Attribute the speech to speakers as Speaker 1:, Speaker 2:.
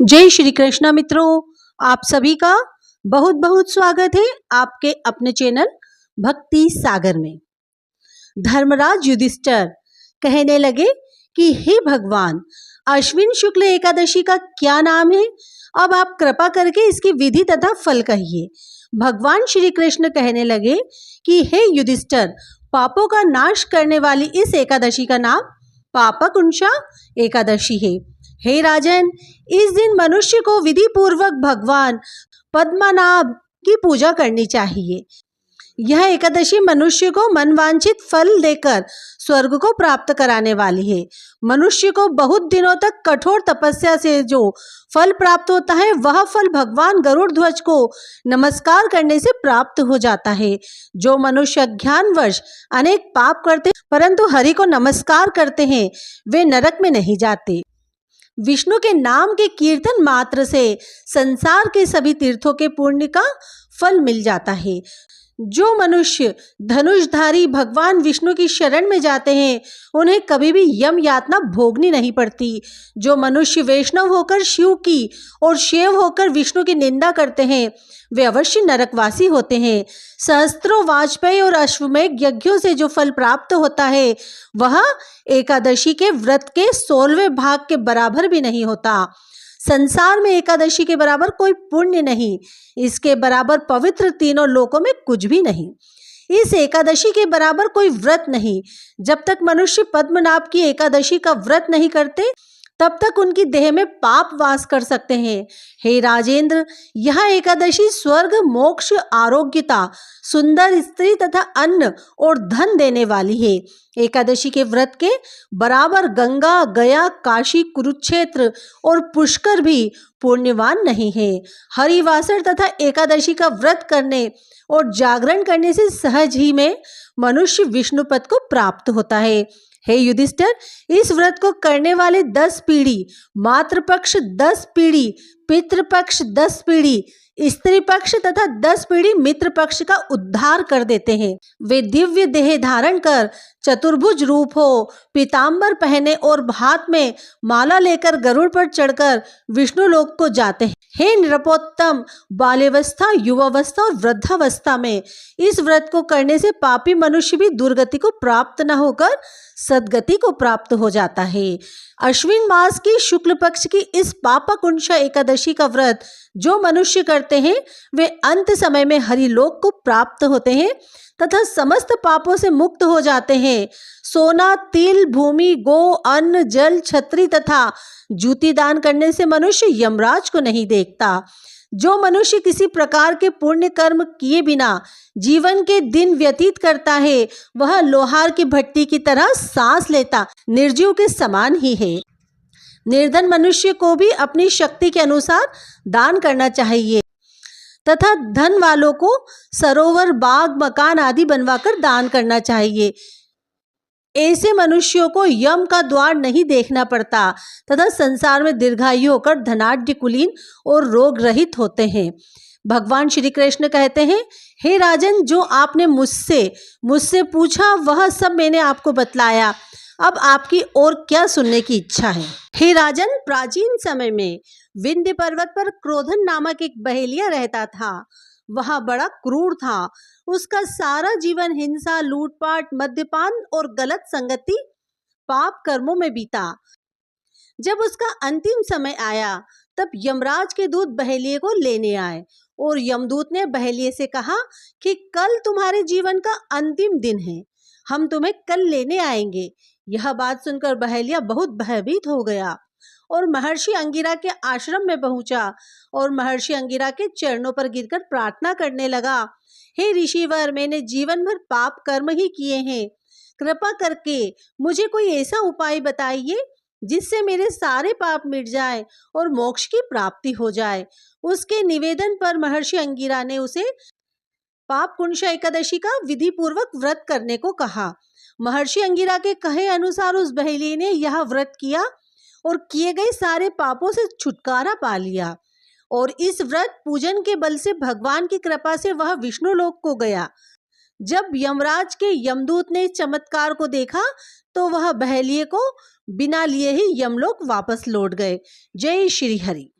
Speaker 1: जय श्री कृष्णा मित्रों, आप सभी का बहुत बहुत स्वागत है आपके अपने चैनल भक्ति सागर में। धर्मराज युधिष्ठिर कहने लगे कि हे भगवान, अश्विन शुक्ल एकादशी का क्या नाम है? अब आप कृपा करके इसकी विधि तथा फल कहिए। भगवान श्री कृष्ण कहने लगे कि हे युधिष्ठिर, पापों का नाश करने वाली इस एकादशी का नाम पापकुंशा एकादशी है। हे राजन, इस दिन मनुष्य को विधि पूर्वक भगवान पद्मनाभ की पूजा करनी चाहिए। यह एकादशी मनुष्य को मनवांछित फल देकर स्वर्ग को प्राप्त कराने वाली है। मनुष्य को बहुत दिनों तक कठोर तपस्या से जो फल प्राप्त होता है, वह फल भगवान गरुड़ ध्वज को नमस्कार करने से प्राप्त हो जाता है। जो मनुष्य अज्ञानवश अनेक पाप करते परंतु हरि को नमस्कार करते हैं, वे नरक में नहीं जाते। विष्णु के नाम के कीर्तन मात्र से संसार के सभी तीर्थों के पुण्य का फल मिल जाता है। जो मनुष्य धनुषधारी भगवान विष्णु की शरण में जाते हैं, उन्हें कभी भी यम यातना भोगनी नहीं पड़ती। जो मनुष्य वैष्णव होकर शिव की और शैव होकर विष्णु की निंदा करते हैं, वे अवश्य नरकवासी होते हैं। सहस्त्रों वाजपेयी और अश्वमेध यज्ञों से जो फल प्राप्त होता है, वह एकादशी के व्रत के 16वें भाग के बराबर भी नहीं होता। संसार में एकादशी के बराबर कोई पुण्य नहीं, इसके बराबर पवित्र तीनों लोकों में कुछ भी नहीं। इस एकादशी के बराबर कोई व्रत नहीं। जब तक मनुष्य पद्मनाभ की एकादशी का व्रत नहीं करते, तब तक उनकी देह में पाप वास कर सकते हैं। हे राजेंद्र, यह एकादशी स्वर्ग, मोक्ष, आरोग्यता, सुंदर स्त्री तथा अन्न और धन देने वाली है। एकादशी के व्रत के बराबर गंगा, गया, काशी, कुरुक्षेत्र और पुष्कर भी पुण्यवान नहीं है। हरिवासर तथा एकादशी का व्रत करने और जागरण करने से सहज ही में मनुष्य विष्णु पद को प्राप्त होता है। हे युधिष्ठिर, इस व्रत को करने वाले 10 पीढ़ी, मातृपक्ष 10 पीढ़ी, पितृपक्ष 10 पीढ़ी, स्त्री पक्ष तथा 10 पीढ़ी मित्र पक्ष का उद्धार कर देते हैं। वे दिव्य देह धारण कर चतुर्भुज रूप हो, पीतांबर पहने और हाथ में माला लेकर गरुड़ पर चढ़कर विष्णु लोक को जाते हैं। हे नृपोत्तम, बाल्यावस्था, युवावस्था और वृद्धावस्था में इस व्रत को करने से पापी मनुष्य भी दुर्गति को प्राप्त न होकर सद्गति को प्राप्त हो जाता है। अश्विन मास की शुक्ल पक्ष की इस पापकुंशा एकादशी का व्रत जो मनुष्य करते हैं, वे अंत समय में हरिलोक को प्राप्त होते हैं तथा समस्त पापों से मुक्त हो जाते हैं। सोना, तिल, भूमि, गो, अन्न, जल, छत्री तथा जूती दान करने से मनुष्य यमराज को नहीं देखता। जो मनुष्य किसी प्रकार के पुण्य कर्म किए बिना जीवन के दिन व्यतीत करता है, वह लोहार की भट्टी की तरह सांस लेता निर्जीव के समान ही है। निर्धन मनुष्य को भी अपनी शक्ति के अनुसार दान करना चाहिए तथा धन वालों को सरोवर, बाग, मकान आदि बनवाकर दान करना चाहिए। ऐसे मनुष्यों को यम का द्वार नहीं देखना पड़ता तथा संसार में दीर्घायु होकर धनाढ्य, कुलीन और रोग रहित होते हैं। भगवान श्री कृष्ण कहते हैं, हे राजन, जो आपने मुझसे पूछा वह सब मैंने आपको बतलाया। अब आपकी और क्या सुनने की इच्छा है? हे राजन, प्राचीन समय में विंध्य पर्वत पर क्रोधन नामक एक बहेलिया रहता था। वह बड़ा क्रूर था। उसका सारा जीवन हिंसा, लूटपाट, मद्यपान और गलत संगति, पाप कर्मों में बीता। जब उसका अंतिम समय आया, तब यमराज के दूत बहेलिये को लेने आए और यमदूत ने बहेलिये से कहा कि कल तुम्हारे जीवन का अंतिम दिन है, हम तुम्हें कल लेने आएंगे। यह बात सुनकर बहेलिया बहुत भयभीत हो गया और महर्षि अंगिरा के आश्रम में पहुंचा और महर्षि अंगिरा के चरणों पर गिरकर प्रार्थना करने लगा, हे ऋषिवर, मैंने जीवन भर पाप कर्म ही किए हैं। कृपा करके मुझे कोई ऐसा उपाय बताइए जिससे मेरे सारे पाप मिट जाए और मोक्ष की प्राप्ति हो जाए। उसके निवेदन पर महर्षि अंगिरा ने उसे पापकुंशा एकादशी का विधि पूर्वक व्रत करने को कहा। महर्षि अंगिरा के कहे अनुसार उस बहेलिये ने यह व्रत किया और किए गए सारे पापों से छुटकारा पा लिया और इस व्रत पूजन के बल से भगवान की कृपा से वह विष्णु लोक को गया। जब यमराज के यमदूत ने चमत्कार को देखा, तो वह बहेलिये को बिना लिए ही यमलोक वापस लौट गए। जय श्री हरि।